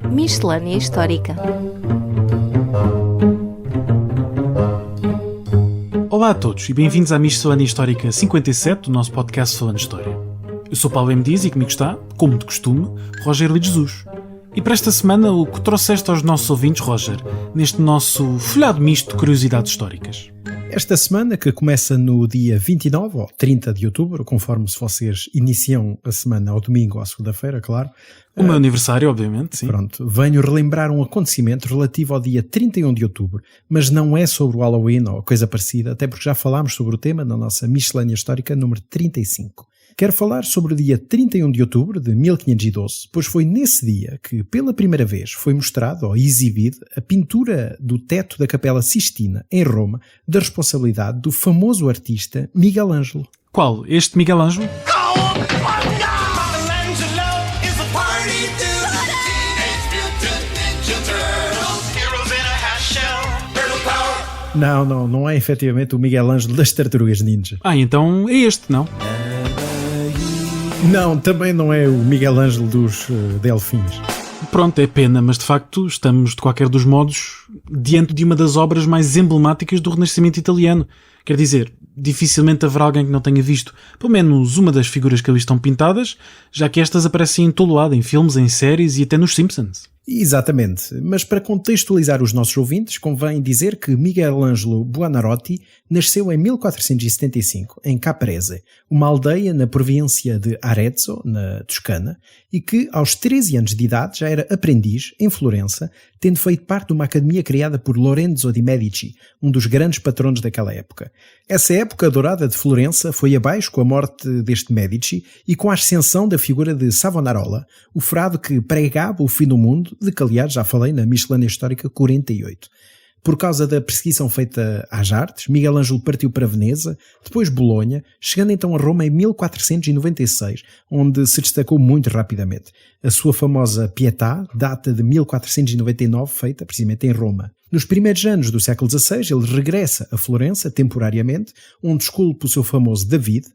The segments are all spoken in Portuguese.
Miscelânea Histórica. Olá a todos e bem-vindos à Miscelânea Histórica 57 do nosso podcast Falando História. Eu sou Paulo M. Dias e comigo está, como de costume, Rogério de Jesus. E para esta semana, o que trouxeste aos nossos ouvintes, Roger, neste nosso folhado misto de curiosidades históricas? Esta semana, que começa no dia 29 ou 30 de outubro, conforme se vocês iniciam a semana ao domingo ou à segunda-feira, claro. O meu aniversário, obviamente, sim. Pronto, venho relembrar um acontecimento relativo ao dia 31 de outubro, mas não é sobre o Halloween ou coisa parecida, até porque já falámos sobre o tema na nossa Miscelânea Histórica número 35. Quero falar sobre o dia 31 de outubro de 1512, pois foi nesse dia que, pela primeira vez, foi mostrado ou exibido a pintura do teto da Capela Sistina, em Roma, da responsabilidade do famoso artista Miguel Ângelo. Qual? Este Miguel Ângelo? Não é efetivamente o Miguel Ângelo das Tartarugas Ninja. Então é este, não? Não, também não é o Miguel Ângelo dos Delfins. Pronto, é pena, mas de facto estamos, de qualquer dos modos, diante de uma das obras mais emblemáticas do Renascimento italiano. Quer dizer, dificilmente haverá alguém que não tenha visto pelo menos uma das figuras que ali estão pintadas, já que estas aparecem em todo lado, em filmes, em séries e até nos Simpsons. Exatamente, mas para contextualizar os nossos ouvintes, convém dizer que Miguel Ângelo Buonarroti nasceu em 1475, em Caprese, uma aldeia na província de Arezzo, na Toscana, e que aos 13 anos de idade já era aprendiz em Florença, tendo feito parte de uma academia criada por Lorenzo de Medici, um dos grandes patronos daquela época. Essa época dourada de Florença foi abaixo com a morte deste Medici e com a ascensão da figura de Savonarola, o frade que pregava o fim do mundo, de que aliás já falei na Miscelânea Histórica 48. Por causa da perseguição feita às artes, Miguel Ângelo partiu para Veneza, depois Bolonha, chegando então a Roma em 1496, onde se destacou muito rapidamente. A sua famosa Pietà data de 1499, feita precisamente em Roma. Nos primeiros anos do século XVI, ele regressa a Florença, temporariamente, onde esculpe o seu famoso David,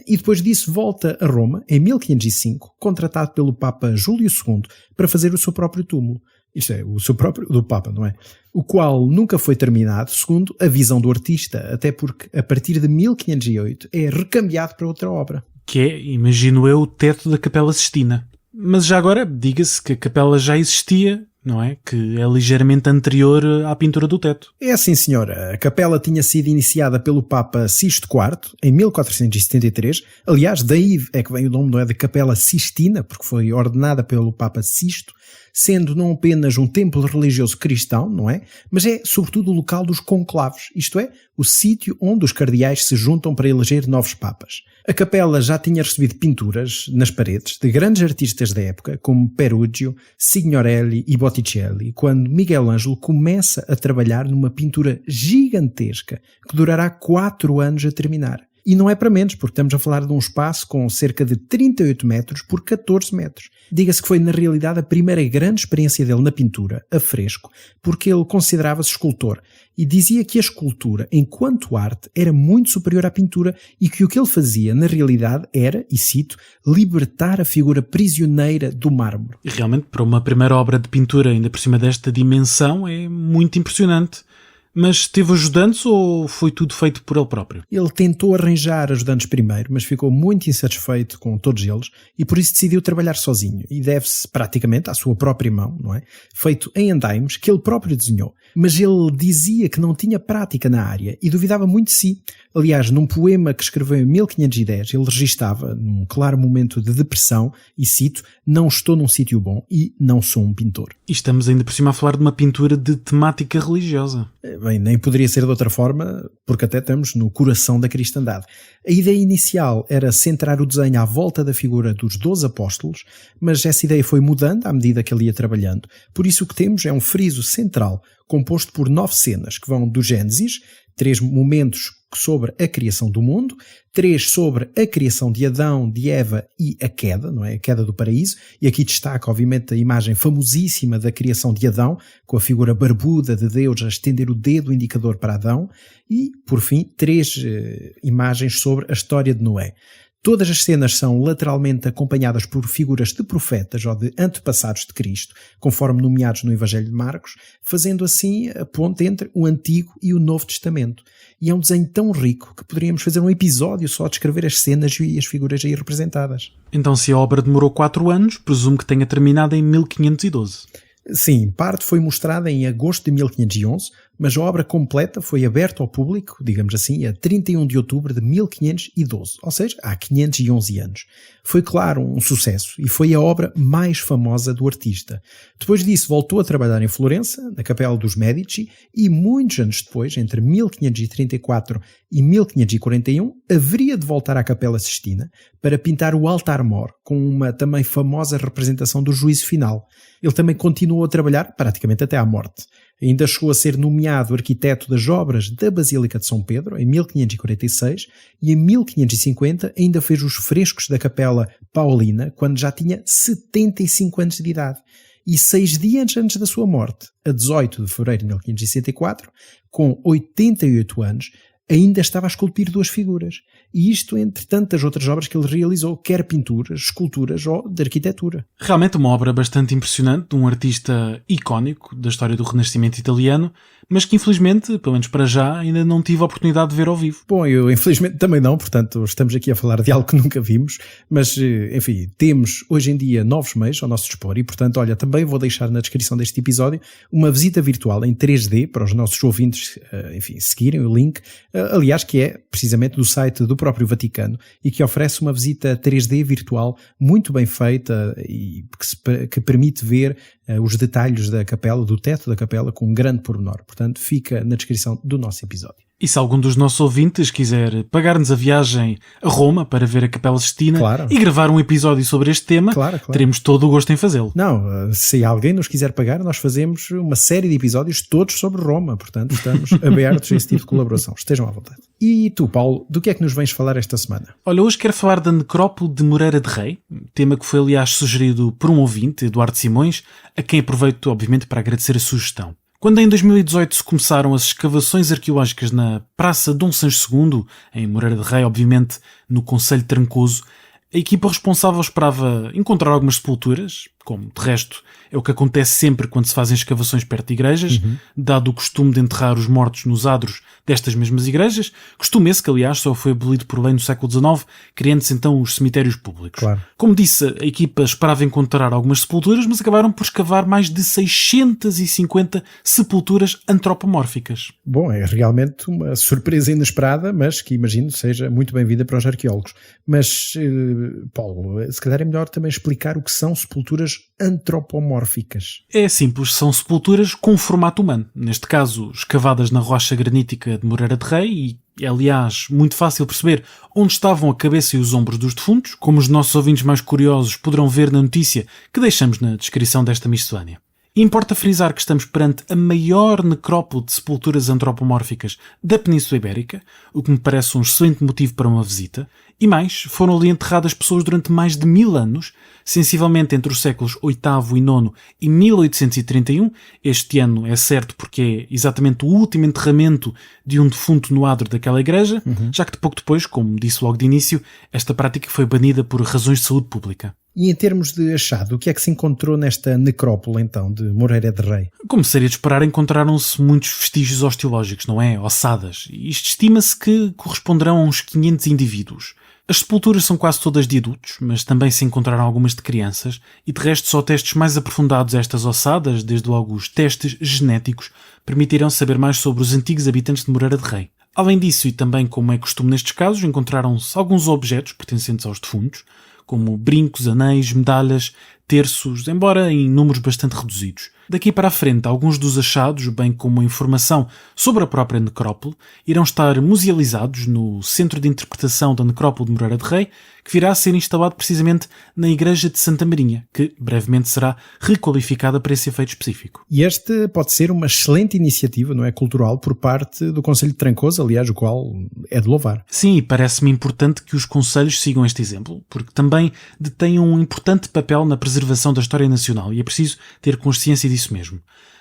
e depois disso volta a Roma, em 1505, contratado pelo Papa Júlio II para fazer o seu próprio túmulo. Isto é, o seu próprio do Papa, não é? O qual nunca foi terminado, segundo a visão do artista, até porque a partir de 1508 é recambiado para outra obra. Que é, imagino eu, o teto da Capela Sistina. Mas já agora, diga-se que a capela já existia, não é? Que é ligeiramente anterior à pintura do teto. É sim, senhora. A capela tinha sido iniciada pelo Papa Sisto IV, em 1473. Aliás, daí é que vem o nome, não é, de Capela Sistina, porque foi ordenada pelo Papa Sisto, sendo não apenas um templo religioso cristão, não é? Mas é, sobretudo, o local dos conclaves, isto é, o sítio onde os cardeais se juntam para eleger novos papas. A capela já tinha recebido pinturas nas paredes de grandes artistas da época, como Perugio, Signorelli e Botticelli, quando Miguel Ângelo começa a trabalhar numa pintura gigantesca que durará 4 anos a terminar. E não é para menos, porque estamos a falar de um espaço com cerca de 38 metros por 14 metros. Diga-se que foi, na realidade, a primeira grande experiência dele na pintura, a fresco, porque ele considerava-se escultor e dizia que a escultura, enquanto arte, era muito superior à pintura e que o que ele fazia, na realidade, era, e cito, libertar a figura prisioneira do mármore. E realmente, para uma primeira obra de pintura, ainda por cima desta dimensão, é muito impressionante. Mas teve ajudantes ou foi tudo feito por ele próprio? Ele tentou arranjar ajudantes primeiro, mas ficou muito insatisfeito com todos eles e por isso decidiu trabalhar sozinho. E deve-se praticamente à sua própria mão, não é? Feito em andaimes que ele próprio desenhou. Mas ele dizia que não tinha prática na área e duvidava muito de si. Aliás, num poema que escreveu em 1510, ele registava, num claro momento de depressão, e cito, "Não estou num sítio bom e não sou um pintor." E estamos ainda por cima a falar de uma pintura de temática religiosa. Bem, nem poderia ser de outra forma, porque até estamos no coração da cristandade. A ideia inicial era centrar o desenho à volta da figura dos 12 apóstolos, mas essa ideia foi mudando à medida que ele ia trabalhando. Por isso o que temos é um friso central, composto por 9 cenas, que vão do Gênesis, 3 momentos sobre a criação do mundo, 3 sobre a criação de Adão, de Eva e a queda, não é? A queda do paraíso. E aqui destaca, obviamente, a imagem famosíssima da criação de Adão, com a figura barbuda de Deus a estender o dedo indicador para Adão. E, por fim, 3 imagens sobre a história de Noé. Todas as cenas são lateralmente acompanhadas por figuras de profetas ou de antepassados de Cristo, conforme nomeados no Evangelho de Marcos, fazendo assim a ponte entre o Antigo e o Novo Testamento. E é um desenho tão rico que poderíamos fazer um episódio só a descrever as cenas e as figuras aí representadas. Então, se a obra demorou 4 anos, presumo que tenha terminado em 1512. Sim, parte foi mostrada em agosto de 1511, mas a obra completa foi aberta ao público, digamos assim, a 31 de outubro de 1512, ou seja, há 511 anos. Foi, claro, um sucesso e foi a obra mais famosa do artista. Depois disso voltou a trabalhar em Florença, na Capela dos Medici, e muitos anos depois, entre 1534 e 1541, haveria de voltar à Capela Sistina para pintar o altar-mor, com uma também famosa representação do juízo final. Ele também continuou a trabalhar praticamente até à morte. Ainda chegou a ser nomeado arquiteto das obras da Basílica de São Pedro, em 1546, e em 1550 ainda fez os frescos da Capela Paulina, quando já tinha 75 anos de idade. E 6 dias antes da sua morte, a 18 de fevereiro de 1564, com 88 anos, ainda estava a esculpir 2 figuras. E isto entre tantas outras obras que ele realizou, quer pinturas, esculturas ou de arquitetura. Realmente uma obra bastante impressionante de um artista icónico da história do Renascimento italiano, mas que infelizmente, pelo menos para já, ainda não tive a oportunidade de ver ao vivo. Bom, eu infelizmente também não, portanto estamos aqui a falar de algo que nunca vimos, mas enfim, temos hoje em dia novos meios ao nosso dispor e portanto, olha, também vou deixar na descrição deste episódio uma visita virtual em 3D para os nossos ouvintes, enfim, seguirem o link, aliás, que é precisamente do site do próprio Vaticano e que oferece uma visita 3D virtual muito bem feita e que permite ver os detalhes da capela, do teto da capela, com um grande pormenor. Portanto, fica na descrição do nosso episódio. E se algum dos nossos ouvintes quiser pagar-nos a viagem a Roma para ver a Capela Sistina, claro, e gravar um episódio sobre este tema, claro. Teremos todo o gosto em fazê-lo. Não, se alguém nos quiser pagar, nós fazemos uma série de episódios todos sobre Roma. Portanto, estamos abertos a esse tipo de colaboração. Estejam à vontade. E tu, Paulo, do que é que nos vens falar esta semana? Olha, hoje quero falar da necrópole de Moreira de Rei, tema que foi, aliás, sugerido por um ouvinte, Eduardo Simões, a quem aproveito, obviamente, para agradecer a sugestão. Quando em 2018 se começaram as escavações arqueológicas na Praça Dom Sancho II, em Moreira de Rei, obviamente no Concelho de Trancoso, a equipa responsável esperava encontrar algumas sepulturas, como de resto é o que acontece sempre quando se fazem escavações perto de igrejas, dado o costume de enterrar os mortos nos adros destas mesmas igrejas, costume esse que aliás só foi abolido por lei no século XIX, criando-se então os cemitérios públicos. Claro. Como disse, a equipa esperava encontrar algumas sepulturas, mas acabaram por escavar mais de 650 sepulturas antropomórficas. Bom, é realmente uma surpresa inesperada, mas que imagino seja muito bem-vinda para os arqueólogos. Mas, Paulo, se calhar é melhor também explicar o que são sepulturas antropomórficas. É simples, são sepulturas com formato humano. Neste caso, escavadas na rocha granítica de Moreira de Rei e é, aliás, muito fácil perceber onde estavam a cabeça e os ombros dos defuntos, como os nossos ouvintes mais curiosos poderão ver na notícia que deixamos na descrição desta miscelânea. E importa frisar que estamos perante a maior necrópole de sepulturas antropomórficas da Península Ibérica, o que me parece um excelente motivo para uma visita, e mais, foram ali enterradas pessoas durante mais de 1000 anos, sensivelmente entre os séculos VIII e IX e 1831, este ano é certo porque é exatamente o último enterramento de um defunto no adro daquela igreja, já que de pouco depois, como disse logo de início, esta prática foi banida por razões de saúde pública. E em termos de achado, o que é que se encontrou nesta necrópole, então, de Moreira de Rei? Como seria de esperar, encontraram-se muitos vestígios osteológicos, não é? Ossadas. Isto estima-se que corresponderão a uns 500 indivíduos. As sepulturas são quase todas de adultos, mas também se encontraram algumas de crianças, e de resto só testes mais aprofundados a estas ossadas, desde logo os testes genéticos, permitirão saber mais sobre os antigos habitantes de Moreira de Rei. Além disso, e também como é costume nestes casos, encontraram-se alguns objetos pertencentes aos defuntos, como brincos, anéis, medalhas, terços, embora em números bastante reduzidos. Daqui para a frente, alguns dos achados, bem como a informação sobre a própria necrópole, irão estar musealizados no Centro de Interpretação da Necrópole de Moreira de Rei, que virá a ser instalado precisamente na Igreja de Santa Marinha, que brevemente será requalificada para esse efeito específico. E este pode ser uma excelente iniciativa, não é, cultural, por parte do Concelho de Trancoso, aliás, o qual é de louvar. Sim, e parece-me importante que os concelhos sigam este exemplo, porque também detêm um importante papel na preservação da história nacional e é preciso ter consciência disso mesmo.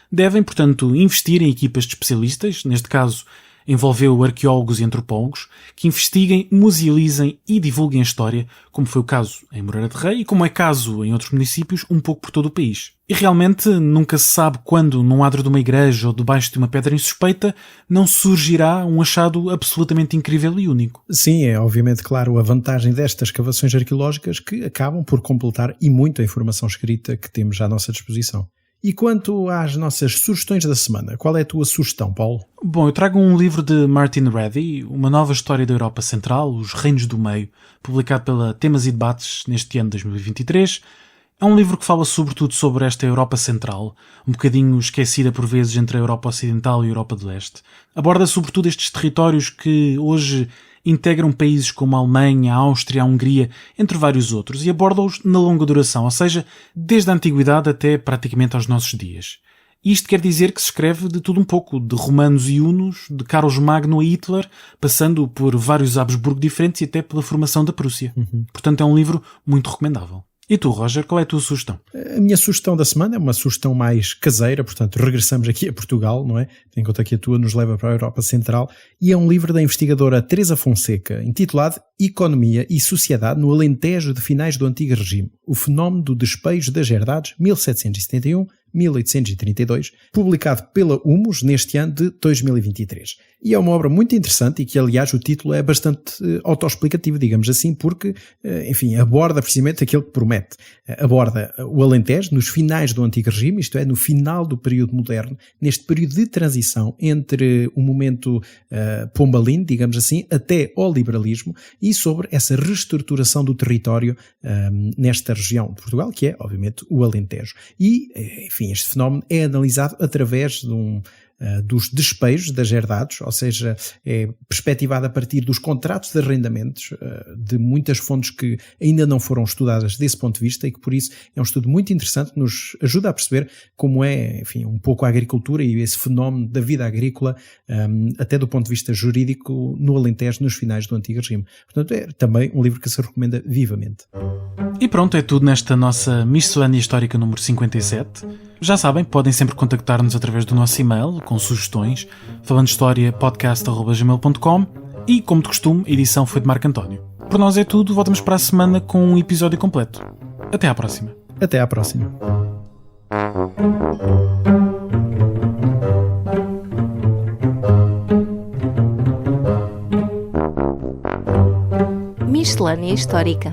Devem, portanto, investir em equipas de especialistas, neste caso envolveu arqueólogos e antropólogos, que investiguem, musealizem e divulguem a história, como foi o caso em Moreira de Rei e como é caso em outros municípios, um pouco por todo o país. E realmente nunca se sabe quando, num adro de uma igreja ou debaixo de uma pedra insuspeita, não surgirá um achado absolutamente incrível e único. Sim, é obviamente claro a vantagem destas escavações arqueológicas que acabam por completar e muito a informação escrita que temos à nossa disposição. E quanto às nossas sugestões da semana, qual é a tua sugestão, Paulo? Bom, eu trago um livro de Martin Reddy, Uma Nova História da Europa Central, Os Reinos do Meio, publicado pela Temas e Debates neste ano de 2023. É um livro que fala sobretudo sobre esta Europa Central, um bocadinho esquecida por vezes entre a Europa Ocidental e a Europa de Leste. Aborda sobretudo estes territórios que hoje integram países como a Alemanha, a Áustria, a Hungria, entre vários outros, e aborda-os na longa duração, ou seja, desde a Antiguidade até praticamente aos nossos dias. Isto quer dizer que se escreve de tudo um pouco, de romanos e hunos, de Carlos Magno a Hitler, passando por vários Habsburgo diferentes e até pela formação da Prússia. Portanto, é um livro muito recomendável. E tu, Roger, qual é a tua sugestão? A minha sugestão da semana é uma sugestão mais caseira, portanto regressamos aqui a Portugal, não é? Enquanto aqui a tua nos leva para a Europa Central, e é um livro da investigadora Teresa Fonseca, intitulado Economia e Sociedade no Alentejo de Finais do Antigo Regime, o fenómeno do despejo das herdades 1771-1832, publicado pela Humus neste ano de 2023. E é uma obra muito interessante e que, aliás, o título é bastante autoexplicativo, digamos assim, porque, enfim, aborda precisamente aquilo que promete. Aborda o Alentejo nos finais do Antigo Regime, isto é, no final do período moderno, neste período de transição entre o momento pombalino, digamos assim, até ao liberalismo, e sobre essa reestruturação do território nesta região de Portugal, que é, obviamente, o Alentejo. E, enfim, este fenómeno é analisado através de dos despejos das herdades, ou seja, é perspectivado a partir dos contratos de arrendamentos de muitas fontes que ainda não foram estudadas desse ponto de vista e que por isso é um estudo muito interessante que nos ajuda a perceber como é, enfim, um pouco a agricultura e esse fenómeno da vida agrícola até do ponto de vista jurídico no Alentejo nos finais do Antigo Regime. Portanto, é também um livro que se recomenda vivamente. E pronto, é tudo nesta nossa Miscelânea Histórica número 57. Já sabem, podem sempre contactar-nos através do nosso e-mail, com sugestões, falandohistoria.podcast@gmail.com e, como de costume, a edição foi de Marco António. Por nós é tudo, voltamos para a semana com um episódio completo. Até à próxima. Até à próxima. Miscelânea Histórica.